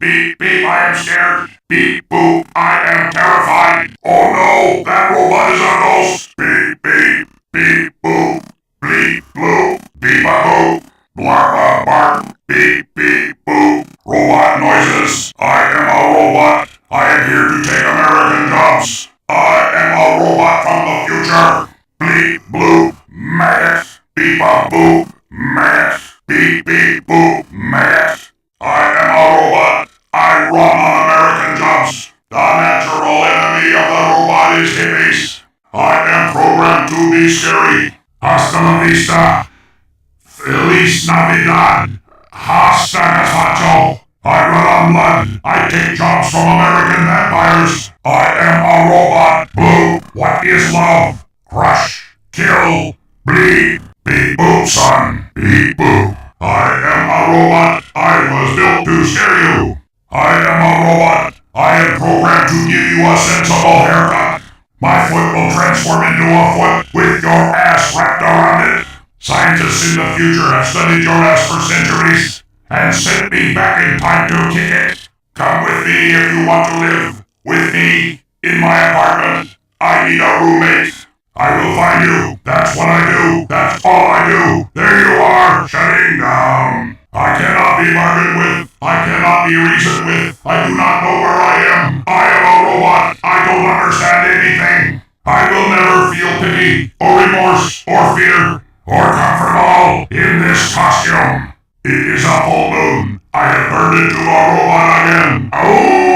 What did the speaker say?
Beep, beep, I am scared. Beep, boop, I am terrified. Oh no, that robot is a ghost. Beep, beep, beep, boop, bleep, bloop, beep, a boop, blarp, a bark, beep, beep, boop. Robot noises. I am a robot. I am here to take American jobs. I am a robot from the future. Bleep, bloop, mash, beep, a boop, mash, beep, beep, boop, mash. I am a robot. I run on American jobs. The natural enemy of the robot is hippies. I am programmed to be scary. Hasta la vista. Feliz Navidad. Hasta gazpacho. I run on blood. I take jobs from American vampires. I am a robot. Blue. What is love? Crush. Kill. Bleed. Beep boop, son. Beep boop. I am a robot. I was built to scare you. I am a robot. I am programmed to give you a sensible haircut. My foot will transform into a foot with your ass wrapped around it. Scientists in the future have studied your ass for centuries and sent me back in time to kick it. Come with me if you want to live with me in my apartment. I need a roommate. I will find you. That's what I do. That's all I do. There you are, shutting down. I cannot be bargained with. I cannot be reasoned with. I do not know where I am. I am a robot. I don't understand anything. I will never feel pity, or remorse, or fear, or comfort all in this costume. It is a full moon. I have turned into a robot again. Oh!